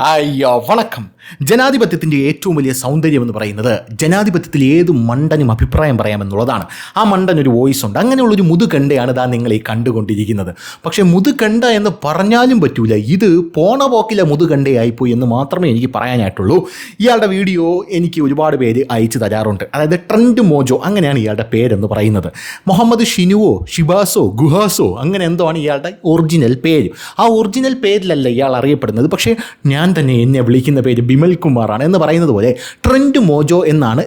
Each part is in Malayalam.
അയ്യോ വണക്കം. ജനാധിപത്യത്തിൻ്റെ ഏറ്റവും വലിയ സൗന്ദര്യം എന്ന് പറയുന്നത് ജനാധിപത്യത്തിൽ ഏത് മണ്ടനും അഭിപ്രായം പറയാമെന്നുള്ളതാണ്. ആ മണ്ടൻ ഒരു വോയിസ് ഉണ്ട്. അങ്ങനെയുള്ളൊരു മുതുകണ്ടയാണ് ഇതാ നിങ്ങൾ ഈ കണ്ടുകൊണ്ടിരിക്കുന്നത്. പക്ഷേ മുതുകണ്ട എന്ന് പറഞ്ഞാലും പറ്റൂല, ഇത് പോണ പോക്കിലെ മുതുകണ്ടയായിപ്പോയി എന്ന് മാത്രമേ എനിക്ക് പറയാനായിട്ടുള്ളൂ. ഇയാളുടെ വീഡിയോ എനിക്ക് ഒരുപാട് പേര് അയച്ചു തരാറുണ്ട്. അതായത് ട്രെൻഡ് മോജോ അങ്ങനെയാണ് ഇയാളുടെ പേരെന്ന് പറയുന്നത്. മുഹമ്മദ് ഷിനുവോ ഷിബാസോ ഗുഹാസോ അങ്ങനെ എന്തോ ആണ് ഇയാളുടെ ഒറിജിനൽ പേര്. ആ ഒറിജിനൽ പേരിലല്ല ഇയാൾ അറിയപ്പെടുന്നത്. പക്ഷേ ഞാൻ തന്നെ എന്നെ വിളിക്കുന്ന പേര് ബിമൽ കുമാറാണ് എന്ന് പറയുന്നത് പോലെ ട്രെൻഡ് മോജോ എന്നാണ്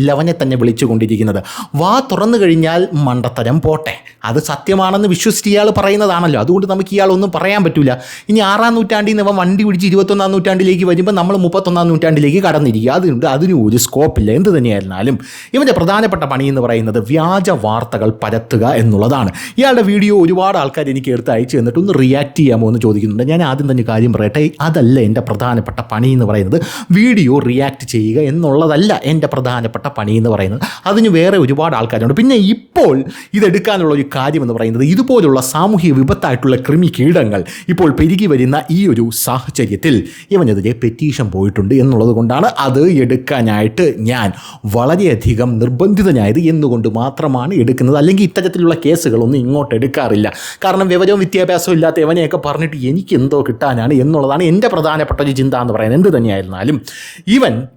ലെവനെ തന്നെ വിളിച്ചുകൊണ്ടിരിക്കുന്നത്. വാ തുറന്നു കഴിഞ്ഞാൽ മണ്ടത്തരം പോട്ടെ, അത് സത്യമാണെന്ന് വിശ്വസിച്ച് ഇയാൾ പറയുന്നതാണല്ലോ. അതുകൊണ്ട് നമുക്ക് ഇയാളൊന്നും പറയാൻ പറ്റില്ല. ഇനി 6-ാം നൂറ്റാണ്ടിൽ നിന്ന് ഇവൻ വണ്ടി പിടിച്ച് 21-ാം നൂറ്റാണ്ടിലേക്ക് വരുമ്പോൾ നമ്മൾ 31-ാം നൂറ്റാണ്ടിലേക്ക് കടന്നിരിക്കുക. അതുകൊണ്ട് അതിനും ഒരു സ്കോപ്പില്ല. എന്ത് തന്നെയായിരുന്നാലും ഇവൻ്റെ പ്രധാനപ്പെട്ട പണി എന്ന് പറയുന്നത് വ്യാജ വാർത്തകൾ പരത്തുക എന്നുള്ളതാണ്. ഇയാളുടെ വീഡിയോ ഒരുപാട് ആൾക്കാർ എനിക്ക് എടുത്ത് അയച്ചു തന്നിട്ട് ഒന്ന് റിയാക്ട് ചെയ്യാമോ എന്ന് ചോദിക്കുന്നുണ്ട്. ഞാൻ ആദ്യം തന്നെ കാര്യം പറയട്ടെ, അതല്ല എൻ്റെ പ്രധാനപ്പെട്ട പണി എന്ന് പറയുന്നത്. വീഡിയോ റിയാക്ട് ചെയ്യുക എന്നുള്ളതല്ല എൻ്റെ പ്രധാനപ്പെട്ട പണി എന്ന് പറയുന്നത്. അതിന് വേറെ ഒരുപാട് ആൾക്കാരുണ്ട്. പിന്നെ ഇപ്പോൾ ഇതെടുക്കാനുള്ള ഒരു കാര്യം എന്ന് പറയുന്നത്, ഇതുപോലുള്ള സാമൂഹിക വിപത്തായിട്ടുള്ള കൃമി കീടങ്ങൾ ഇപ്പോൾ പെരുകി വരുന്ന ഈ ഒരു സാഹചര്യത്തിൽ ഇവനെതിരെ പെറ്റീഷൻ പോയിട്ടുണ്ട് എന്നുള്ളത് കൊണ്ടാണ് അത് എടുക്കാനായിട്ട് ഞാൻ വളരെയധികം നിർബന്ധിതനായത് എന്നുകൊണ്ട് മാത്രമാണ് എടുക്കുന്നത്. അല്ലെങ്കിൽ ഇത്തരത്തിലുള്ള കേസുകളൊന്നും ഇങ്ങോട്ട് എടുക്കാറില്ല. കാരണം വിവരവും വിദ്യാഭ്യാസവും ഇല്ലാത്ത ഇവനെയൊക്കെ പറഞ്ഞിട്ട് എനിക്ക് എന്തോ കിട്ടാനാണ് എന്നുള്ളതാണ് എൻ്റെ പ്രധാനപ്പെട്ട ഒരു ചിന്ത എന്ന് പറയുന്നത്. എന്ത് തന്നെയായിരുന്നാലും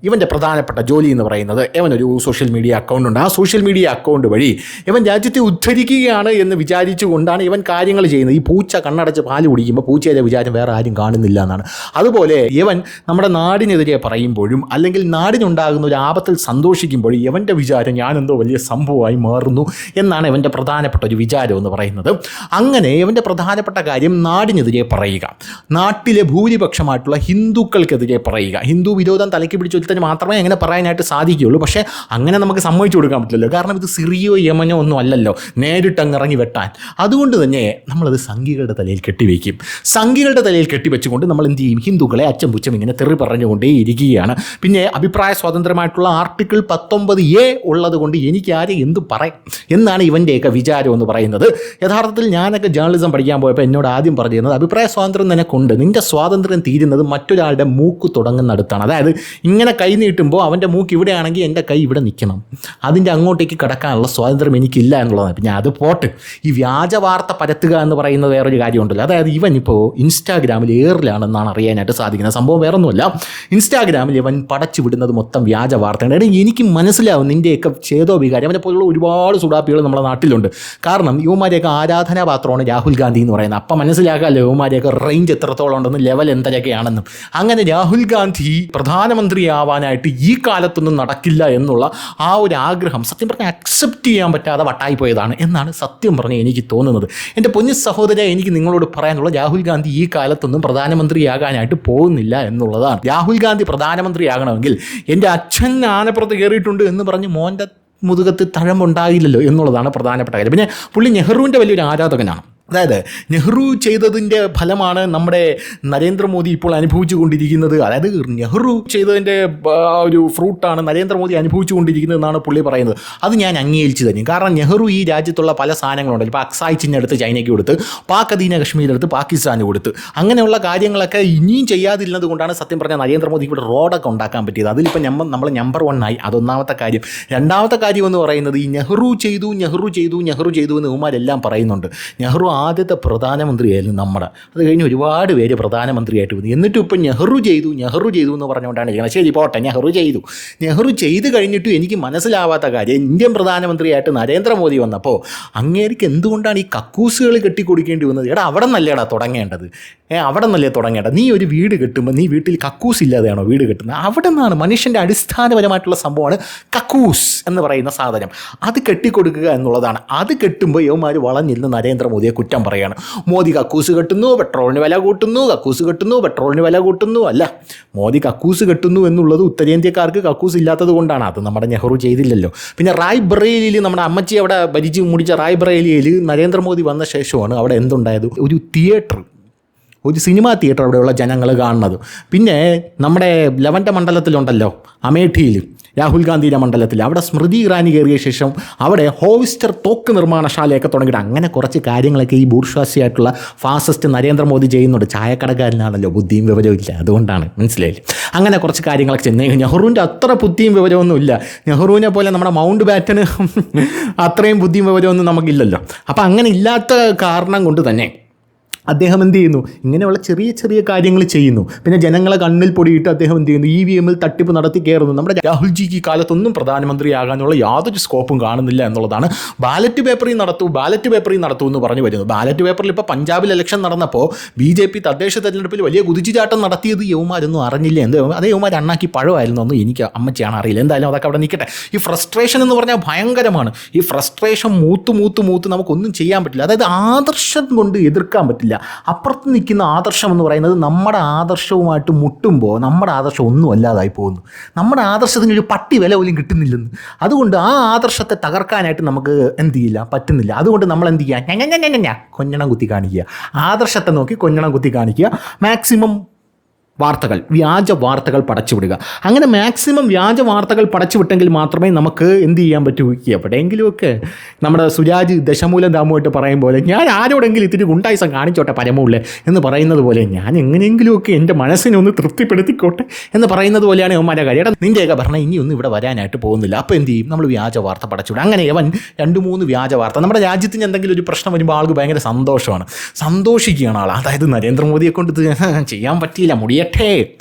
ഇവൻ്റെ പ്രധാനപ്പെട്ട ജോലി എന്ന് പറയുന്നത്, ഇവനൊരു സോഷ്യൽ മീഡിയ അക്കൗണ്ട് ഉണ്ട്. ആ സോഷ്യൽ മീഡിയ അക്കൗണ്ട് വഴി ഇവൻ രാജ്യത്തെ ഉദ്ധരിക്കുകയാണ് എന്ന് വിചാരിച്ചുകൊണ്ടാണ് ഇവൻ കാര്യങ്ങൾ ചെയ്യുന്നത്. ഈ പൂച്ച കണ്ണടച്ച് പാല് കുടിക്കുമ്പോൾ പൂച്ചയുടെ വിചാരം വേറെ ആരും കാണുന്നില്ല എന്നാണ്. അതുപോലെ ഇവൻ നമ്മുടെ നാടിനെതിരെ പറയുമ്പോഴും അല്ലെങ്കിൽ നാടിനുണ്ടാകുന്ന ഒരു ആപത്തിൽ സന്തോഷിക്കുമ്പോഴും ഇവൻ്റെ വിചാരം ഞാനെന്തോ വലിയ സംഭവമായി മാറുന്നു എന്നാണ് ഇവൻ്റെ പ്രധാനപ്പെട്ട ഒരു വിചാരം എന്ന് പറയുന്നത്. അങ്ങനെ ഇവൻ്റെ പ്രധാനപ്പെട്ട കാര്യം നാടിനെതിരെ പറയുക, നാട്ടിലെ ഭൂരിപക്ഷമായിട്ടുള്ള ഹിന്ദുക്കൾക്കെതിരെ പറയുക. ഹിന്ദു വിരോധം തലയ്ക്ക് പിടിച്ചൊരുത്തന് മാത്രമേ അങ്ങനെ പറയാനായിട്ട് സാധിക്കുകയുള്ളൂ. പക്ഷേ അങ്ങനെ നമുക്ക് സമ്മതിച്ചു കൊടുക്കാൻ പറ്റില്ലല്ലോ. കാരണം ഇത് സിറിയോ യമനോ ഒന്നും അല്ലല്ലോ നേരിട്ടങ്ങിറങ്ങി വെട്ടാൻ. അതുകൊണ്ട് തന്നെ നമ്മളത് സംഘികളുടെ തലയിൽ കെട്ടിവെക്കും. സംഘികളുടെ തലയിൽ കെട്ടിവെച്ചുകൊണ്ട് നമ്മൾ എന്ത് ചെയ്യും? ഹിന്ദുക്കളെ അച്ചം പുച്ചം ഇങ്ങനെ തെറി പറഞ്ഞുകൊണ്ടേ ഇരിക്കുകയാണ്. പിന്നെ അഭിപ്രായ സ്വാതന്ത്ര്യമായിട്ടുള്ള ആർട്ടിക്കിൾ 19A ഉള്ളത് കൊണ്ട് എനിക്ക് ആരെ എന്ത് പറയും എന്നാണ് ഇവൻ്റെയൊക്കെ വിചാരം എന്ന് പറയുന്നത്. യഥാർത്ഥത്തിൽ ഞാനൊക്കെ ജേർണലിസം പഠിക്കാൻ പോയപ്പോൾ എന്നോട് ആദ്യം പറഞ്ഞിരുന്നത്, അഭിപ്രായ സ്വാതന്ത്ര്യം നിനക്കുണ്ട്, നിൻ്റെ സ്വാതന്ത്ര്യം തീരുന്നത് മറ്റൊരാളുടെ മൂക്ക് തുടങ്ങുന്നിടത്താണ്. അതായത് ഇങ്ങനെ കൈ നീട്ടുമ്പോൾ അവൻ്റെ മൂക്ക് ഇവിടെയാണെങ്കിൽ എൻ്റെ കൈ ഇവിടെ നിൽക്കണം. അതിൻ്റെ അങ്ങോട്ടേക്ക് കിടക്കാനുള്ള സ്വാതന്ത്ര്യം എനിക്കില്ല എന്നുള്ളതാണ്. പിന്നെ അത് പോട്ട്. ഈ വ്യാജ വാർത്ത പരത്തുക എന്ന് പറയുന്നത് വേറൊരു കാര്യമുണ്ടല്ലോ. അതായത് ഇവൻ ഇപ്പോൾ ഇൻസ്റ്റാഗ്രാമിൽ ഏറിലാണെന്നാണ് അറിയാനായിട്ട് സാധിക്കുന്നത്. സംഭവം വേറൊന്നുമല്ല, ഇൻസ്റ്റാഗ്രാമിൽ ഇവൻ പടച്ചു വിടുന്നത് മൊത്തം വ്യാജ വാർത്തയാണ്. എനിക്ക് മനസ്സിലാവും നിൻ്റെയൊക്കെ ഛേദോ വികാരം. അവനെ പോലുള്ള ഒരുപാട് സുഡാപ്പികൾ നമ്മുടെ നാട്ടിലുണ്ട്. കാരണം യുവമാരെയൊക്കെ ആരാധനാപാത്രമാണ് രാഹുൽ ഗാന്ധി എന്ന് പറയുന്നത്. അപ്പം മനസ്സിലാക്കാമല്ലോ യുവമാരെയൊക്കെ റേഞ്ച് എത്രത്തോളം ഉണ്ടെന്നും ലെവൽ എന്തൊക്കെയാണെന്നും. അങ്ങനെ രാഹുൽ ഗാന്ധി പ്രധാനമന്ത്രിയാവാനായിട്ട് ഈ കാലത്തൊന്നും നടക്കില്ല എന്നുള്ള ആ ഒരു ആഗ്രഹം സത്യം പറഞ്ഞാൽ അക്സെപ്റ്റ് ചെയ്യാൻ പറ്റാതെ വട്ടായിപ്പോയതാണ് എന്നാണ് സത്യം പറഞ്ഞാൽ എനിക്ക് തോന്നുന്നത്. എൻ്റെ പൊന്നു സഹോദര, എനിക്ക് നിങ്ങളോട് പറയാനുള്ള, രാഹുൽ ഗാന്ധി ഈ കാലത്തൊന്നും പ്രധാനമന്ത്രിയാകാനായിട്ട് പോകുന്നില്ല എന്നുള്ളതാണ്. രാഹുൽ ഗാന്ധി പ്രധാനമന്ത്രിയാകണമെങ്കിൽ എൻ്റെ അച്ഛൻ ആനപ്പുറത്ത് കയറിയിട്ടുണ്ട് എന്ന് പറഞ്ഞ് മോൻ്റെ മുതുകത്ത് തഴമ്പുണ്ടാകില്ലല്ലോ എന്നുള്ളതാണ് പ്രധാനപ്പെട്ട കാര്യം. പിന്നെ പുള്ളി നെഹ്റുവിൻ്റെ വലിയൊരു ആരാധകനാണ്. അതായത് നെഹ്റു ചെയ്തതിൻ്റെ ഫലമാണ് നമ്മുടെ നരേന്ദ്രമോദി ഇപ്പോൾ അനുഭവിച്ചു കൊണ്ടിരിക്കുന്നത്. അതായത് നെഹ്റു ചെയ്തതിൻ്റെ ഒരു ഫ്രൂട്ടാണ് നരേന്ദ്രമോദി അനുഭവിച്ചു കൊണ്ടിരിക്കുന്നതെന്നാണ് പുള്ളി പറയുന്നത്. അത് ഞാൻ അംഗീകരിച്ചു തരും. കാരണം നെഹ്റു ഈ രാജ്യത്തുള്ള പല സാധനങ്ങളുണ്ടല്ലോ, ഇപ്പോൾ അക്സായ് ചിഹ്നം എടുത്ത് ചൈനയ്ക്ക് കൊടുത്ത്, പാക് അധീന കശ്മീർ എടുത്ത് പാകിസ്ഥാന് കൊടുത്ത്, അങ്ങനെയുള്ള കാര്യങ്ങളൊക്കെ ഇനിയും ചെയ്യാതിരുന്നത് കൊണ്ടാണ് സത്യം പറഞ്ഞാൽ നരേന്ദ്രമോദിക്ക് ഇവിടെ റോഡൊക്കെ ഉണ്ടാക്കാൻ പറ്റിയത്. അതിലിപ്പോൾ നമ്മൾ നമ്പർ 1 ആയി. അതൊന്നാമത്തെ കാര്യം. രണ്ടാമത്തെ കാര്യം എന്ന് പറയുന്നത്, ഈ നെഹ്റു ചെയ്തു എന്ന് ഇവന്മാരെല്ലാം പറയുന്നുണ്ട്. നെഹ്റു ആദ്യത്തെ പ്രധാനമന്ത്രിയായിരുന്നു നമ്മുടെ. അത് കഴിഞ്ഞ് ഒരുപാട് പേര് പ്രധാനമന്ത്രിയായിട്ട് വന്നു. എന്നിട്ടും ഇപ്പം നെഹ്റു ചെയ്തു എന്ന് പറഞ്ഞുകൊണ്ടാണ് ചെയ്യുന്നത്. ശരി പോട്ടെ, നെഹ്റു ചെയ്ത് കഴിഞ്ഞിട്ടും എനിക്ക് മനസ്സിലാവാത്ത കാര്യം, ഇന്ത്യൻ പ്രധാനമന്ത്രിയായിട്ട് നരേന്ദ്രമോദി വന്നപ്പോൾ അങ്ങേർക്ക് എന്തുകൊണ്ടാണ് ഈ കക്കൂസുകൾ കെട്ടിക്കൊടുക്കേണ്ടി വന്നത്? എടാ അവിടെ നല്ലേടാ തുടങ്ങേണ്ടത്. നീ ഒരു വീട് കെട്ടുമ്പോൾ നീ വീട്ടിൽ കക്കൂസ് ഇല്ലാതെയാണോ വീട് കെട്ടുന്നത്? അവിടെ നിന്നാണ് മനുഷ്യൻ്റെ അടിസ്ഥാനപരമായിട്ടുള്ള സംഭവമാണ് കക്കൂസ് എന്ന് പറയുന്ന സാധനം. അത് കെട്ടിക്കൊടുക്കുക എന്നുള്ളതാണ്. അത് കെട്ടുമ്പോൾ യവന്മാർ വളഞ്ഞിരുന്ന് നരേന്ദ്രമോദിയെ കുറ്റം പറയുകയാണ്. മോദി കക്കൂസ് കെട്ടുന്നു, പെട്രോളിന് വില കൂട്ടുന്നു. അല്ല, മോദി കക്കൂസ് കെട്ടുന്നു എന്നുള്ളത് ഉത്തരേന്ത്യക്കാർക്ക് കക്കൂസ് ഇല്ലാത്തത് കൊണ്ടാണ്. അത് നമ്മുടെ നെഹ്റു ചെയ്തില്ലല്ലോ. പിന്നെ റായ്ബറേലിയിൽ നമ്മുടെ അമ്മച്ചി അവിടെ ഭരിച്ച് മുടിച്ച റായ്ബറേലിയിൽ നരേന്ദ്രമോദി വന്ന ശേഷമാണ് അവിടെ എന്തുണ്ടായത്? ഒരു തിയേറ്റർ ഒരു സിനിമാ തിയേറ്റർ അവിടെയുള്ള ജനങ്ങൾ കാണുന്നത്. പിന്നെ നമ്മുടെ ലെവൻ്റെ മണ്ഡലത്തിലുണ്ടല്ലോ, അമേഠിയിൽ രാഹുൽ ഗാന്ധിയുടെ മണ്ഡലത്തിൽ, അവിടെ സ്മൃതി ഇറാനി കയറിയ ശേഷം അവിടെ ഹോവിസ്റ്റർ തോക്ക് നിർമ്മാണശാലയൊക്കെ തുടങ്ങിയിട്ട് അങ്ങനെ കുറച്ച് കാര്യങ്ങളൊക്കെ ഈ ബൂർഷ്വാസിയായിട്ടുള്ള ഫാസിസ്റ്റ് നരേന്ദ്രമോദി ചെയ്യുന്നുണ്ട്. ചായക്കടക്കാരനാണല്ലോ, ബുദ്ധിയും വിവരവും ഇല്ല, അതുകൊണ്ടാണ്, മനസ്സിലായില്ലേ? അങ്ങനെ കുറച്ച് കാര്യങ്ങളൊക്കെ ചെന്നൈ നെഹ്റുവിൻ്റെ അത്ര ബുദ്ധിയും വിവരമൊന്നുമില്ല. നെഹ്റുവിനെ പോലെ നമ്മുടെ മൗണ്ട് ബാറ്റന് അത്രയും ബുദ്ധിയും വിവരമൊന്നും നമുക്കില്ലല്ലോ. അപ്പോൾ അങ്ങനെ ഇല്ലാത്ത കാരണം കൊണ്ട് തന്നെ അദ്ദേഹം എന്ത് ചെയ്യുന്നു, ഇങ്ങനെയുള്ള ചെറിയ ചെറിയ കാര്യങ്ങൾ ചെയ്യുന്നു. പിന്നെ ജനങ്ങളെ കണ്ണിൽ പൊടിയിട്ട് അദ്ദേഹം എന്ത് ചെയ്യുന്നു, EVM തട്ടിപ്പ് നടത്തി കയറുന്നു. നമ്മുടെ രാഹുൽജിക്ക് കാലത്തൊന്നും പ്രധാനമന്ത്രിയാകാനുള്ള യാതൊരു സ്കോപ്പും കാണുന്നില്ല എന്നുള്ളതാണ്. ബാലറ്റ് പേപ്പറിൽ നടത്തൂ എന്ന് പറഞ്ഞു വരുന്നു. ബാലറ്റ് പേപ്പറിൽ ഇപ്പോൾ പഞ്ചാബിൽ ഇലക്ഷൻ നടന്നപ്പോൾ BJP തദ്ദേശ തെരഞ്ഞെടുപ്പിൽ വലിയ കുതിച്ചുചാട്ടം നടത്തിയത് യവന്മാരൊന്നും അറിഞ്ഞില്ല. അതേ യവന്മാർ അണ്ണാക്കി പഴമായിരുന്നു എന്ന് എനിക്ക് അമ്മച്ചിയാണ് അറിയില്ല. എന്തായാലും അതൊക്കെ അവിടെ നിൽക്കട്ടെ. ഈ ഫ്രസ്ട്രേഷൻ എന്ന് പറഞ്ഞാൽ ഭയങ്കരമാണ്. ഈ ഫ്രസ്ട്രേഷൻ മൂത്ത് നമുക്കൊന്നും ചെയ്യാൻ പറ്റില്ല. അതായത് ആദർശം കൊണ്ട് എതിർക്കാൻ പറ്റില്ല. അപ്പുറത്ത് നിൽക്കുന്ന ആദർശം എന്ന് പറയുന്നത് നമ്മുടെ ആദർശവുമായിട്ട് മുട്ടുമ്പോൾ നമ്മുടെ ആദർശം ഒന്നും അല്ലാതായി പോകുന്നു. നമ്മുടെ ആദർശത്തിന് ഒരു പട്ടി വില പോലും കിട്ടുന്നില്ലെന്ന്. അതുകൊണ്ട് ആ ആദർശത്തെ തകർക്കാനായിട്ട് നമുക്ക് എന്ത് ചെയ്യില്ല, പറ്റുന്നില്ല. അതുകൊണ്ട് നമ്മൾ എന്ത് ചെയ്യുക, കൊഞ്ഞണം കുത്തി കാണിക്കുക. ആദർശത്തെ നോക്കി കൊഞ്ഞണം കുത്തി കാണിക്കുക. മാക്സിമം വ്യാജ വാർത്തകൾ പടച്ചുവിടുക. അങ്ങനെ മാക്സിമം വ്യാജ വാർത്തകൾ പടച്ചുവിട്ടെങ്കിൽ മാത്രമേ നമുക്ക് എന്ത് ചെയ്യാൻ പറ്റൂ, എവിടെയെങ്കിലുമൊക്കെ നമ്മുടെ സുരാജ് ദശമൂലം ദാമുമായിട്ട് പറയും പോലെ, ഞാൻ ആരോടെങ്കിലും ഇത്തിരി ഗുണ്ടായിസം കാണിച്ചോട്ടെ പരമുള്ളേ എന്ന് പറയുന്നത് പോലെ, ഞാൻ എങ്ങനെയെങ്കിലുമൊക്കെ എൻ്റെ മനസ്സിനെ ഒന്ന് തൃപ്തിപ്പെടുത്തിക്കോട്ടെ എന്ന് പറയുന്നത് പോലെയാണ് യവന്മാരുടെ കാര്യം. നിൻ്റെയൊക്കെ പറഞ്ഞാൽ ഇനിയൊന്നും ഇവിടെ വരാനായിട്ട് പോകുന്നില്ല. അപ്പോൾ എന്ത് ചെയ്യും, നമ്മൾ വ്യാജ വാർത്ത പടച്ചുവിടും. അങ്ങനെ അവൻ 2-3 വ്യാജ വാർത്ത. നമ്മുടെ രാജ്യത്തിന് എന്തെങ്കിലും ഒരു പ്രശ്നം വരുമ്പോൾ ആൾക്ക് ഭയങ്കര സന്തോഷിക്കുകയാണ് ആൾ. അതായത് നരേന്ദ്രമോദിയെ കൊണ്ട് ഇത് ചെയ്യാൻ പറ്റിയില്ല, മുടിയട്ടെ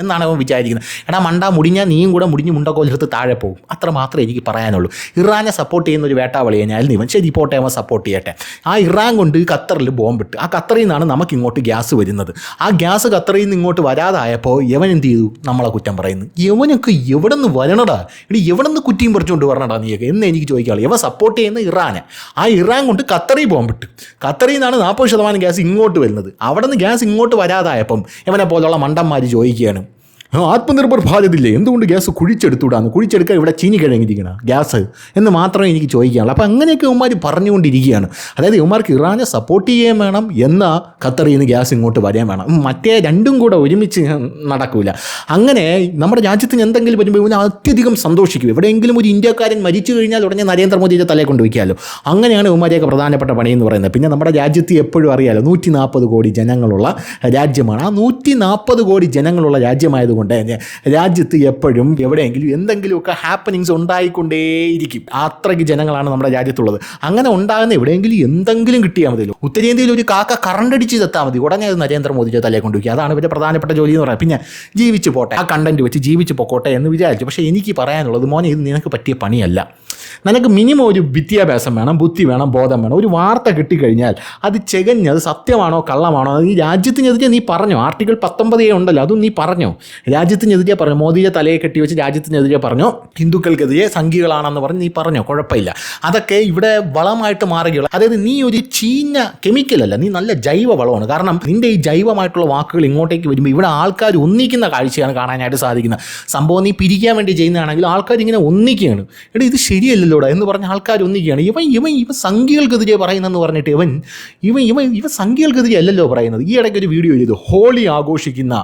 എന്നാണ് അവൻ വിചാരിക്കുന്നത്. എടാ മണ്ടാ, മുടിഞ്ഞാൽ നീയും കൂടെ മുടിഞ്ഞ് മുണ്ടക്കോലെടുത്ത് താഴെ പോകും. അത്ര മാത്രമേ എനിക്ക് പറയാനുള്ളൂ. ഇറാനെ സപ്പോർട്ട് ചെയ്യുന്ന ഒരു വേട്ടാവളിയാൽ ഇവൻ ശരി പോട്ടെ, അവൻ സപ്പോർട്ട് ചെയ്യട്ടെ. ആ ഇറാൻ കൊണ്ട് ഖത്തറിൽ ബോംബിട്ട്, ആ ഖത്തറിൽ നിന്നാണ് നമുക്ക് ഇങ്ങോട്ട് ഗ്യാസ് വരുന്നത്. ആ ഗ്യാസ് ഖത്തറിൽ നിന്ന് ഇങ്ങോട്ട് വരാതായപ്പോൾ യവൻ എന്ത് ചെയ്തു, നമ്മളെ കുറ്റം പറയുന്നു. യവനൊക്കെ എവിടെ നിന്ന് വരണടാ, ഇനി എവിടെ നിന്ന് കുറ്റിയും പറിച്ചുകൊണ്ട് വരണടാ നീയൊക്കെ എന്ന് എനിക്ക് ചോദിക്കാനുള്ളൂ. ഇവൻ സപ്പോർട്ട് ചെയ്യുന്ന ഇറാനെ, ആ ഇറാൻ കൊണ്ട് ഖത്തറിൽ ബോംബിട്ട്, ഖത്തറിൽ നിന്നാണ് 40% ഗ്യാസ് ഇങ്ങോട്ട് വരുന്നത്. അവിടെ നിന്ന് ഗ്യാസ് ഇങ്ങോട്ട് വരാതായപ്പം ഇവനെ പോലുള്ള മണ്ടന്മാർ ചോദിക്കുകയാണ്, ആത്മനിർഭർ ഭാരതില്ലേ, എന്തുകൊണ്ട് ഗ്യാസ് കുഴിച്ചെടുക്കാൻ ഇവിടെ ചീനി കഴിഞ്ഞിരിക്കണം ഗ്യാസ് എന്ന് മാത്രമേ എനിക്ക് ചോദിക്കാനുള്ളൂ. അപ്പോൾ അങ്ങനെയൊക്കെ ഇവന്മാർ പറഞ്ഞുകൊണ്ടിരിക്കുകയാണ്. അതായത് ഇവന്മാർക്ക് ഇറാനെ സപ്പോർട്ട് ചെയ്യാൻ വേണം, എന്നാൽ ഖത്തറിൽ നിന്ന് ഗ്യാസ് ഇങ്ങോട്ട് വരാൻ വേണം. മറ്റേ രണ്ടും കൂടെ ഒരുമിച്ച് നടക്കില്ല. അങ്ങനെ നമ്മുടെ രാജ്യത്തിന് എന്തെങ്കിലും വരുമ്പോൾ ഇവന് അത്യധികം സന്തോഷിക്കും. എവിടെയെങ്കിലും ഒരു ഇന്ത്യക്കാരൻ മരിച്ചു കഴിഞ്ഞാൽ ഉടനെ നരേന്ദ്രമോദിയുടെ തലയെ കൊണ്ട് വയ്ക്കാമല്ലോ. അങ്ങനെയാണ് ഇവന്മാരെയൊക്കെ പ്രധാനപ്പെട്ട പണി എന്ന് പറയുന്നത്. പിന്നെ നമ്മുടെ രാജ്യത്ത് എപ്പോഴും അറിയാമല്ലോ, 140 കോടി ജനങ്ങളുള്ള രാജ്യമാണ്. ആ 140 കോടി ജനങ്ങളുള്ള രാജ്യമായത് കൊണ്ട് തന്നെ രാജ്യത്ത് എപ്പോഴും എവിടെയെങ്കിലും എന്തെങ്കിലുമൊക്കെ ഹാപ്പനിങ്സ് ഉണ്ടായിക്കൊണ്ടേയിരിക്കും. അത്രയ്ക്ക് ജനങ്ങളാണ് നമ്മുടെ രാജ്യത്തുള്ളത്. അങ്ങനെ ഉണ്ടാകുന്ന എവിടെയെങ്കിലും എന്തെങ്കിലും കിട്ടിയാൽ മതിയല്ലോ. ഉത്തരേന്ത്യയിൽ ഒരു കാക്ക കറണ്ടടിച്ച് തെത്താൽ മതി, ഉടനെ അത് നരേന്ദ്രമോദിയുടെ തലയെ കൊണ്ടുവയ്ക്കുക. അതാണ് ഇവരുടെ പ്രധാനപ്പെട്ട ജോലി എന്ന് പറയുന്നത്. പിന്നെ ജീവിച്ചു പോട്ടെ, ആ കണ്ടന്റ് വെച്ച് ജീവിച്ചു പൊക്കോട്ടെ എന്ന് വിചാരിച്ചു. പക്ഷേ എനിക്ക് പറയാനുള്ളത്, മോനെ ഇത് നിനക്ക് പറ്റിയ പണിയല്ല. നിനക്ക് മിനിമം ഒരു വിദ്യാഭ്യാസം വേണം, ബുദ്ധി വേണം, ബോധം വേണം. ഒരു വാർത്ത കിട്ടിക്കഴിഞ്ഞാൽ അത് അത് സത്യമാണോ കള്ളമാണോ, ഈ രാജ്യത്തിനെതിരെ നീ പറഞ്ഞോ. ആർട്ടിക്കിൾ 19A ഉണ്ടല്ലോ, അതും നീ പറഞ്ഞോ. രാജ്യത്തിനെതിരെ പറഞ്ഞു, മോദിയെ തലയെ കെട്ടി വെച്ച് രാജ്യത്തിനെതിരെ പറഞ്ഞോ, ഹിന്ദുക്കൾക്കെതിരെ സംഘികളാണെന്ന് പറഞ്ഞ് നീ പറഞ്ഞോ, കുഴപ്പമില്ല. അതൊക്കെ ഇവിടെ വളമായിട്ട് മാറുകയുള്ളൂ. അതായത് നീ ഒരു ചീഞ്ഞ കെമിക്കലല്ല, നീ നല്ല ജൈവ വളമാണ്. കാരണം നിൻ്റെ ഈ ജൈവമായിട്ടുള്ള വാക്കുകൾ ഇങ്ങോട്ടേക്ക് വരുമ്പോൾ ഇവിടെ ആൾക്കാർ ഒന്നിക്കുന്ന കാഴ്ചയാണ് കാണാനായിട്ട് സാധിക്കുന്നത്. സംഭവം നീ പിരിക്കാൻ വേണ്ടി ചെയ്യുന്നതാണെങ്കിൽ ആൾക്കാർ ഇങ്ങനെ ഒന്നിക്കുകയാണ്. എടാ ഇത് ശരിയല്ലല്ലോടാ എന്ന് പറഞ്ഞ ആൾക്കാർ ഒന്നിക്കുകയാണ്. ഇവൻ സംഘികൾക്കെതിരെ പറയുന്നതെന്ന് പറഞ്ഞിട്ട് ഇവൻ സംഘികൾക്കെതിരെ അല്ലല്ലോ പറയുന്നത്. ഈ ഇടയ്ക്ക് ഒരു വീഡിയോ ചെയ്തു, ഹോളി ആഘോഷിക്കുന്ന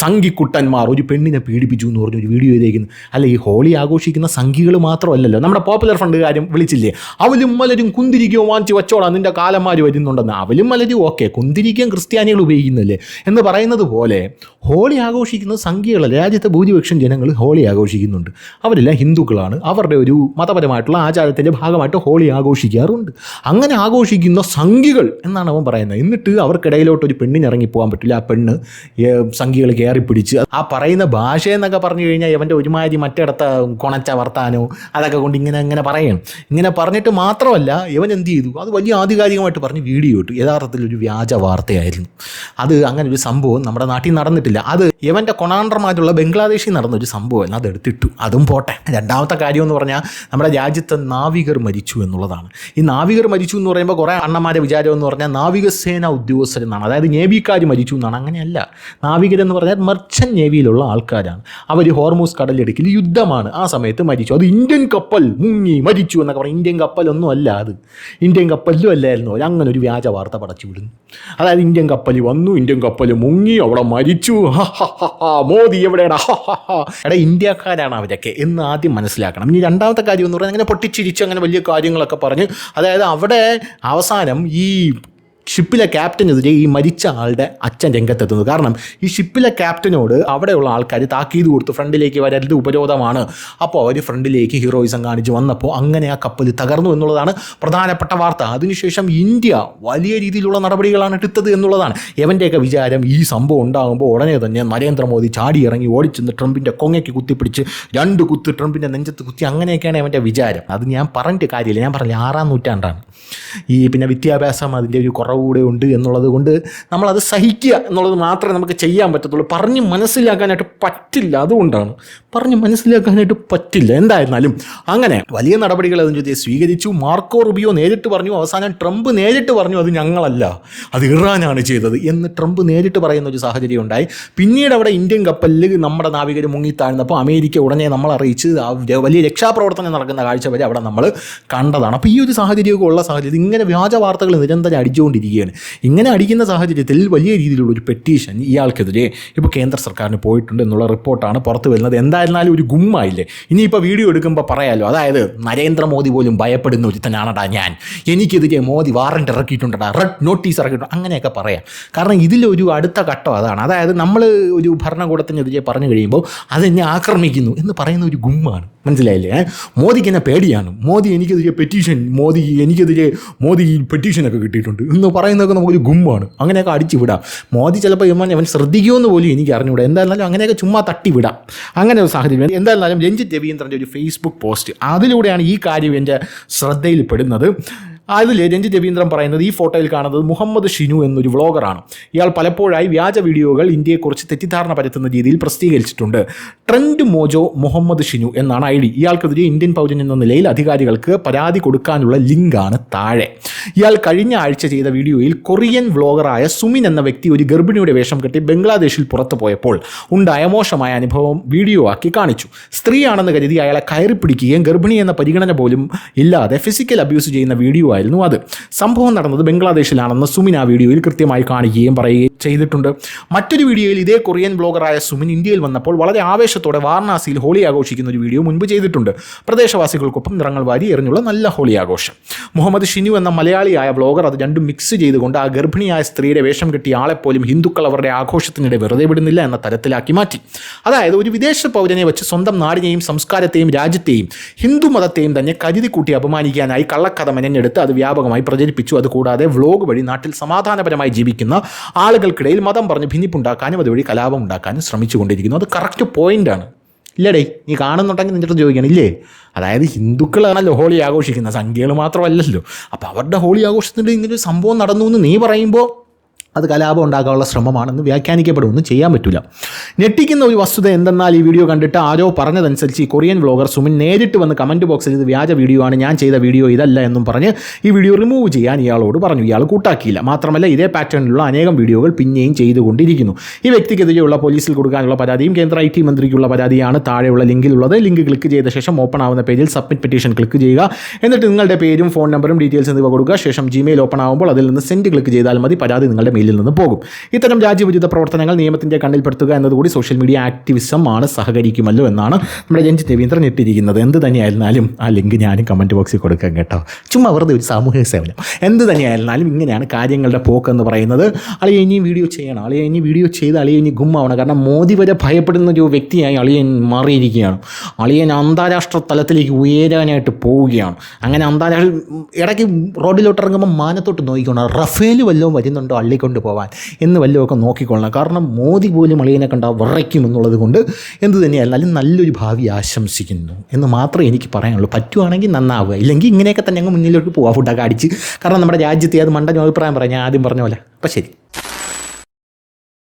സംഘിക്കുട്ടന്മാർ ഒരു പെണ്ണിനെ പീഡിപ്പിച്ചു എന്ന് പറഞ്ഞൊരു വീഡിയോ ചെയ്തേക്കുന്നു. അല്ല, ഈ ഹോളി ആഘോഷിക്കുന്ന സംഘികൾ മാത്രമല്ലല്ലോ, നമ്മുടെ പോപ്പുലർ ഫണ്ട് കാര്യം വിളിച്ചില്ലേ, അവലും മലരും കുന്തിരിക്കോ വാങ്ങിച്ച് വെച്ചോളാം നിൻ്റെ കാലന്മാർ വരുന്നുണ്ടെന്ന്. അവലും മലരും ഓക്കെ, കുന്തിരിക്കാൻ ക്രിസ്ത്യാനികൾ ഉപയോഗിക്കുന്നില്ലേ എന്ന് പറയുന്നത് പോലെ ഹോളി ആഘോഷിക്കുന്നത് സംഘികളല്ല. രാജ്യത്തെ ഭൂരിപക്ഷം ജനങ്ങൾ ഹോളി ആഘോഷിക്കുന്നുണ്ട്. അവരെല്ലാം ഹിന്ദുക്കളാണ്. അവരുടെ ഒരു മതപരമായിട്ടുള്ള ആചാരത്തിൻ്റെ ഭാഗമായിട്ട് ഹോളി ആഘോഷിക്കാറുണ്ട്. അങ്ങനെ ആഘോഷിക്കുന്ന സംഘികൾ എന്നാണ് അവൻ പറയുന്നത്. എന്നിട്ട് അവർക്കിടയിലോട്ട് ഒരു പെണ്ണിന് ഇറങ്ങിപ്പോകാൻ പറ്റില്ല. ആ പെണ്ണ് സംഘികൾ കയറിപ്പിടിച്ച് ആ പറയുന്ന ഭാഷയെന്നൊക്കെ പറഞ്ഞു കഴിഞ്ഞാൽ ഇവൻ്റെ ഒരുമാതിരി മറ്റിടത്ത കൊണച്ച വർത്താനോ അതൊക്കെ കൊണ്ട് ഇങ്ങനെ പറയണം. ഇങ്ങനെ പറഞ്ഞിട്ട് മാത്രമല്ല ഇവൻ എന്ത് ചെയ്തു, അത് വലിയ ആധികാരികമായിട്ട് പറഞ്ഞ് വീഡിയോ ഇട്ടു. യഥാർത്ഥത്തിൽ ഒരു വ്യാജ വാർത്തയായിരുന്നു അത്. അങ്ങനെ ഒരു സംഭവം നമ്മുടെ നാട്ടിൽ നടന്നിട്ടില്ല. അത് ഇവൻ്റെ കൊണാണ്ടർമാരുള്ള ബംഗ്ലാദേശിൽ നടന്നൊരു സംഭവമായിരുന്നു. അത് എടുത്തിട്ടു. അതും പോട്ടെ. രണ്ടാമത്തെ കാര്യം എന്ന് പറഞ്ഞാൽ നമ്മുടെ രാജ്യത്തെ നാവികർ മരിച്ചു എന്നുള്ളതാണ്. ഈ നാവികർ മരിച്ചു എന്ന് പറയുമ്പോൾ കുറേ അണ്ണന്മാരെ വിചാരം എന്ന് പറഞ്ഞാൽ നാവികസേന ഉദ്യോഗസ്ഥരെന്നാണ്, അതായത് നേവിക്കാർ മരിച്ചു എന്നാണ്. അങ്ങനെയല്ല. നാവികരെന്ന് പറഞ്ഞാൽ മെർച്ചൻ്റ് നേവിയിലുള്ള ആൾക്കാരാണ്. അവർ ഹോർമൂസ് കടലിടുക്കിൽ യുദ്ധമാണ്, ആ സമയത്ത് മരിച്ചു. അത് ഇന്ത്യൻ കപ്പൽ മുങ്ങി മരിച്ചു എന്നൊക്കെ പറയും. ഇന്ത്യൻ കപ്പലൊന്നും അല്ല അത്, ഇന്ത്യൻ കപ്പലിലും അല്ലായിരുന്നു. അങ്ങനെ ഒരു വ്യാജ വാർത്ത പടച്ചു വിടുന്നു. അതായത് ഇന്ത്യൻ കപ്പൽ വന്നു, ഇന്ത്യൻ കപ്പൽ മുങ്ങി, അവിടെ മരിച്ചു, മോദി എവിടെയാണ്, എടാ ഇന്ത്യക്കാരാണ് അവരൊക്കെ എന്ന് ആദ്യം മനസ്സിലാക്കണം. ഇനി രണ്ടാമത്തെ കാര്യം എന്ന് പറഞ്ഞാൽ അങ്ങനെ പൊട്ടിച്ചിരിച്ച് അങ്ങനെ വലിയ കാര്യങ്ങളൊക്കെ പറഞ്ഞ്, അതായത് അവിടെ അവസാനം ഈ ഷിപ്പിലെ ക്യാപ്റ്റനെതിരെ ഈ മരിച്ച ആളുടെ അച്ഛൻ രംഗത്തെത്തുന്നു. കാരണം ഈ ഷിപ്പിലെ ക്യാപ്റ്റനോട് അവിടെയുള്ള ആൾക്കാർ താക്കീത് കൊടുത്തു, ഫ്രണ്ടിലേക്ക് വരരുത്, ഉപരോധമാണ്. അപ്പോൾ അവർ ഫ്രണ്ടിലേക്ക് ഹീറോയിസം കാണിച്ച് വന്നപ്പോൾ അങ്ങനെ ആ കപ്പൽ തകർന്നു എന്നുള്ളതാണ് പ്രധാനപ്പെട്ട വാർത്ത. അതിനുശേഷം ഇന്ത്യ വലിയ രീതിയിലുള്ള നടപടികളാണ് എടുത്തത് എന്നുള്ളതാണ്. എവൻ്റെയൊക്കെ വിചാരം ഈ സംഭവം ഉണ്ടാകുമ്പോൾ ഉടനെ തന്നെ നരേന്ദ്രമോദി ചാടി ഇറങ്ങി ഓടിച്ചെന്ന് ട്രംപിൻ്റെ കൊങ്ങയ്ക്ക് കുത്തിപ്പിടിച്ച് 2 കുത്ത് ട്രംപിൻ്റെ നെഞ്ചത്ത് കുത്തി, അങ്ങനെയൊക്കെയാണ് അവൻ്റെ വിചാരം. അത് ഞാൻ പറഞ്ഞിട്ട് കാര്യമില്ല. ഞാൻ പറഞ്ഞില്ല 6-ാം നൂറ്റാണ്ടാണ്. പിന്നെ വിദ്യാഭ്യാസം അതിൻ്റെ ഒരു കുറവുകൂടെ ഉണ്ട് എന്നുള്ളത് കൊണ്ട് നമ്മളത് സഹിക്കുക എന്നുള്ളത് മാത്രമേ നമുക്ക് ചെയ്യാൻ പറ്റത്തുള്ളൂ. പറഞ്ഞ് മനസ്സിലാക്കാനായിട്ട് പറ്റില്ല. അതുകൊണ്ടാണ് പറഞ്ഞ് മനസ്സിലാക്കാനായിട്ട് പറ്റില്ല. എന്തായിരുന്നാലും അങ്ങനെ വലിയ നടപടികൾ അതിന് സ്വീകരിച്ചു. മാർക്കോ റുബിയോ നേരിട്ട് പറഞ്ഞു, അവസാനം ട്രംപ് നേരിട്ട് പറഞ്ഞു അത് ഞങ്ങളല്ല, അത് ഇറാനാണ് ചെയ്തത് എന്ന് ട്രംപ് നേരിട്ട് പറയുന്ന ഒരു സാഹചര്യം ഉണ്ടായി. പിന്നീട് അവിടെ ഇന്ത്യൻ കപ്പലിൽ നമ്മുടെ നാവികർ മുങ്ങിത്താഴ്ന്നപ്പോൾ അമേരിക്ക ഉടനെ നമ്മൾ അറിയിച്ച് വലിയ രക്ഷാപ്രവർത്തനം നടക്കുന്ന കാഴ്ച വരെ അവിടെ നമ്മൾ കണ്ടതാണ്. അപ്പോൾ ഈ ഒരു സാഹചര്യമൊക്കെ ഉള്ള സാഹചര്യത്തിൽ ഇങ്ങനെ വ്യാജ വാർത്തകൾ നിരന്തരം അടിച്ചുകൊണ്ടിരിക്കുകയാണ്. ഇങ്ങനെ അടിക്കുന്ന സാഹചര്യത്തിൽ വലിയ രീതിയിലുള്ളൊരു പെറ്റീഷൻ ഇയാൾക്കെതിരെ ഇപ്പോൾ കേന്ദ്ര സർക്കാരിന് പോയിട്ടുണ്ട് എന്നുള്ള റിപ്പോർട്ടാണ് പുറത്ത് വരുന്നത്. എന്തായിരുന്നാലും ഒരു ഗുമ്മായില്ലേ. ഇനിയിപ്പോൾ വീഡിയോ എടുക്കുമ്പോൾ പറയാമല്ലോ, അതായത് നരേന്ദ്രമോദി പോലും ഭയപ്പെടുന്ന ഒരുത്തനാണടാ ഞാൻ, എനിക്കെതിരെ മോദി വാറണ്ട് ഇറക്കിയിട്ടുണ്ടടാ, റെഡ് നോട്ടീസ് ഇറക്കിയിട്ടുണ്ട്, അങ്ങനെയൊക്കെ പറയാം. കാരണം ഇതിലൊരു അടുത്ത ഘട്ടം അതാണ്. അതായത് നമ്മൾ ഒരു ഭരണകൂടത്തിനെതിരെ പറഞ്ഞു കഴിയുമ്പോൾ അതെന്നെ ആക്രമിക്കുന്നു എന്ന് പറയുന്ന ഒരു ഗുമ്മാണ്. മനസ്സിലായില്ലേ? മോദിക്ക് എന്നെ പേടിയാണ്, മോദി എനിക്കെതിരെ പെറ്റീഷൻ, മോദി പെറ്റീഷനൊക്കെ കിട്ടിയിട്ടുണ്ട് എന്ന് പറയുന്നതൊക്കെ നമുക്കൊരു ഗുമ്മാണ്. അങ്ങനെയൊക്കെ അടിച്ചു വിടാം. മോദി ചിലപ്പോൾ അവൻ ശ്രദ്ധിക്കുമെന്ന് പോലും എനിക്ക് അറിഞ്ഞുകൂടാ. എന്തായാലും അങ്ങനെയൊക്കെ ചുമ്മാ തട്ടി വിടാം. അങ്ങനെ ഒരു സാഹചര്യം. എന്തായാലും രഞ്ജിത്ത് രവീന്ദ്രൻ്റെ ഒരു ഫേസ്ബുക്ക് പോസ്റ്റ്, അതിലൂടെയാണ് ഈ കാര്യം എൻ്റെ ശ്രദ്ധയിൽപ്പെടുന്നത്. അതിൽ രഞ്ജിത്ത് രവീന്ദ്രൻ പറയുന്നത്, ഈ ഫോട്ടോയിൽ കാണുന്നത് മുഹമ്മദ് ഷിനു എന്നൊരു വ്ളോഗറാണ്. ഇയാൾ പലപ്പോഴായി വ്യാജ വീഡിയോകൾ ഇന്ത്യയെക്കുറിച്ച് തെറ്റിദ്ധാരണ പരത്തുന്ന രീതിയിൽ പ്രസിദ്ധീകരിച്ചിട്ടുണ്ട്. ട്രെൻഡ് മോജോ മുഹമ്മദ് ഷിനു എന്നാണ് ID. ഇയാൾക്കെതിരെ ഇന്ത്യൻ പൗരൻ എന്ന നിലയിൽ അധികാരികൾക്ക് പരാതി കൊടുക്കാനുള്ള ലിങ്കാണ് താഴെ. ഇയാൾ കഴിഞ്ഞ ആഴ്ച ചെയ്ത വീഡിയോയിൽ കൊറിയൻ വ്ളോഗറായ സുമിൻ എന്ന വ്യക്തി ഒരു ഗർഭിണിയുടെ വേഷം കെട്ടി ബംഗ്ലാദേശിൽ പുറത്തു പോയപ്പോൾ ഉണ്ടായ മോശമായ അനുഭവം വീഡിയോ ആക്കി കാണിച്ചു. സ്ത്രീയാണെന്ന് കരുതി അയാളെ കയറി പിടിക്കുകയും ഗർഭിണി എന്ന പരിഗണന പോലും ഇല്ലാതെ ഫിസിക്കൽ അബ്യൂസ് ചെയ്യുന്ന വീഡിയോ ആയിരുന്നു അത്. സംഭവം നടന്നത് ബംഗ്ലാദേശിലാണെന്ന് സുമിൻ ആ വീഡിയോയിൽ കൃത്യമായി കാണിക്കുകയും പറയുകയും ചെയ്തിട്ടുണ്ട്. മറ്റൊരു വീഡിയോയിൽ ഇതേ കൊറിയൻ ബ്ലോഗറായ സുമിൻ ഇന്ത്യയിൽ വന്നപ്പോൾ വളരെ ആവേശത്തോടെ വാരണാസിയിൽ ഹോളി ആഘോഷിക്കുന്ന ഒരു വീഡിയോ മുൻപ് ചെയ്തിട്ടുണ്ട്. പ്രദേശവാസികൾക്കൊപ്പം നിറങ്ങൾ വാരി എറിഞ്ഞുള്ള നല്ല ഹോളി ആഘോഷം. മുഹമ്മദ് ഷിനു എന്ന മലയാളിയായ ബ്ലോഗർ അത് രണ്ടും മിക്സ് ചെയ്തുകൊണ്ട് ആ ഗർഭിണിയായ സ്ത്രീയുടെ വേഷം കെട്ടിയ ആളെപ്പോലും ഹിന്ദുക്കൾ അവരുടെ ആഘോഷത്തിനിടെ വെറുതെ വിടുന്നില്ല എന്ന തരത്തിലാക്കി മാറ്റി. അതായത് ഒരു വിദേശ പൗരനെ വെച്ച് സ്വന്തം നാടിനെയും സംസ്കാരത്തെയും രാജ്യത്തെയും ഹിന്ദു മതത്തെയും തന്നെ കരുതിക്കൂട്ടി അപമാനിക്കാനായി കള്ളക്കഥ മെനഞ്ഞെടുത്ത് അത് വ്യാപകമായി പ്രചരിപ്പിച്ചു. അതുകൂടാതെ വ്ലോഗ് വഴി നാട്ടിൽ സമാധാനപരമായി ജീവിക്കുന്ന ആളുകൾക്കിടയിൽ മതം പറഞ്ഞ് ഭിന്നിപ്പുണ്ടാക്കാനും അതുവഴി കലാപം ഉണ്ടാക്കാനും ശ്രമിച്ചുകൊണ്ടിരിക്കുന്നു. അത് കറക്റ്റ് പോയിൻ്റാണ്. ഇല്ലടേ, നീ കാണുന്നുണ്ടെങ്കിൽ നിൻ്റെ അടുത്ത് ചോദിക്കണം, ഇല്ലേ? അതായത് ഹിന്ദുക്കളാണല്ലോ ഹോളി ആഘോഷിക്കുന്നത്, സംഖ്യകൾ മാത്രമല്ലല്ലോ. അപ്പോൾ അവരുടെ ഹോളി ആഘോഷത്തിൻ്റെ ഇങ്ങനൊരു സംഭവം നടന്നു എന്ന് നീ പറയുമ്പോൾ അത് കലാപം ഉണ്ടാക്കാനുള്ള ശ്രമമാണെന്ന് വ്യാഖ്യാനിക്കപ്പെടുമെന്ന് ചെയ്യാൻ പറ്റില്ല. ഞെട്ടിക്കുന്ന ഒരു വസ്തുത എന്തെന്നാൽ ഈ വീഡിയോ കണ്ടിട്ട് ആരോ പറഞ്ഞതനുസരിച്ച് ഈ കൊറിയൻ വ്ളോഗർ സുമിൻ നേരിട്ട് വന്ന് കമൻറ്റ് ബോക്സിൽ ഇത് വ്യാജ വീഡിയോ ആണ്, ഞാൻ ചെയ്ത വീഡിയോ ഇതല്ല എന്നും പറഞ്ഞ് ഈ വീഡിയോ റിമൂവ് ചെയ്യാൻ ഇയാളോട് പറഞ്ഞു. ഇയാൾ കൂട്ടാക്കിയില്ല. മാത്രമല്ല ഇതേ പാറ്റേണിലുള്ള അനേകം വീഡിയോകൾ പിന്നെയും ചെയ്തുകൊണ്ടിരിക്കുന്നു. ഈ വ്യക്തിക്കെതിരെയുള്ള പോലീസിൽ കൊടുക്കാനുള്ള പരാതിയും കേന്ദ്ര IT മന്ത്രിക്കുള്ള പരാതിയാണ് താഴെയുള്ള ലിങ്കിലുള്ളത്. ലിങ്ക് ക്ലിക്ക് ചെയ്ത ശേഷം ഓപ്പൺ ആവുന്ന പേജിൽ സബ്മിറ്റ് പെറ്റീഷൻ ക്ലിക്ക് ചെയ്യുക. എന്നിട്ട് നിങ്ങളുടെ പേരും ഫോൺ നമ്പറും ഡീറ്റെയിൽസ് എന്നിവ കൊടുക്കുക. ശേഷം Gmail ഓപ്പൺ ആകുമ്പോൾ അതിൽ നിന്ന് സെൻഡ് ക്ലിക്ക് ചെയ്താൽ മതി. പരാതി നിങ്ങളുടെ മെയിലിൽ നിന്ന് പോകും. ഇത്തരം രാജ്യവിരുദ്ധ പ്രവർത്തനങ്ങൾ നിയമത്തിൻ്റെ കണ്ണിൽപ്പെടുത്തുക എന്നതുകൂടി സോഷ്യൽ മീഡിയ ആക്ടിവിസം ആണ്, സഹകരിക്കുമല്ലോ എന്നാണ് നമ്മുടെ രഞ്ജിത്ത് രവീന്ദ്രൻ ഇട്ടിരിക്കുന്നത്. എന്ത് തന്നെയായിരുന്നാലും ആ ലിങ്ക് ഞാനും കമൻറ്റ് ബോക്സിൽ കൊടുക്കാം കേട്ടോ. ചുമ്മാ വെറുതെ ഒരു സാമൂഹിക സേവനം. എന്ത് തന്നെയായിരുന്നാലും ഇങ്ങനെയാണ് കാര്യങ്ങളുടെ പോക്കെന്ന് പറയുന്നത്. അളിയ ഇനി വീഡിയോ ചെയ്യണം, അളിയ ഇനി വീഡിയോ ചെയ്ത് അളിയ ഇനി ഗുമ്മാവണം. കാരണം മോദി വരെ ഭയപ്പെടുന്ന ഒരു വ്യക്തിയായി അളിയൻ മാറിയിരിക്കുകയാണ്. അളിയൻ അന്താരാഷ്ട്ര തലത്തിലേക്ക് ഉയരാനായിട്ട് പോവുകയാണ്. അങ്ങനെ ഇടയ്ക്ക് റോഡിലോട്ട് ഇറങ്ങുമ്പോൾ മാനത്തോട്ട് നോക്കിക്കൊള്ളണം, റഫേൽ വല്ലതും വരുന്നുണ്ടോ അള്ളിക്കൊണ്ട് പോവാൻ എന്ന് വല്ലതുമൊക്കെ നോക്കിക്കൊള്ളണം. കാരണം മോദി പോലും അളിയനെ കണ്ടാൽ വിറയ്ക്കും എന്നുള്ളത് കൊണ്ട് എന്ത് തന്നെയായിരുന്നാലും നല്ലൊരു ഭാവി ആശംസിക്കുന്നു എന്ന് മാത്രമേ എനിക്ക് പറയാനുള്ളൂ. പറ്റുവാണെങ്കിൽ നന്നാവുക, ഇല്ലെങ്കിൽ ഇങ്ങനെയൊക്കെ തന്നെ അങ്ങ് മുന്നിലോട്ട് പോവുക ഫുഡൊക്കെ അടിച്ച്. കാരണം നമ്മുടെ രാജ്യത്തെ അത് മണ്ടൻ അഭിപ്രായം പറയാം, ഞാൻ ആദ്യം പറഞ്ഞ പോലെ. അപ്പം ശരി.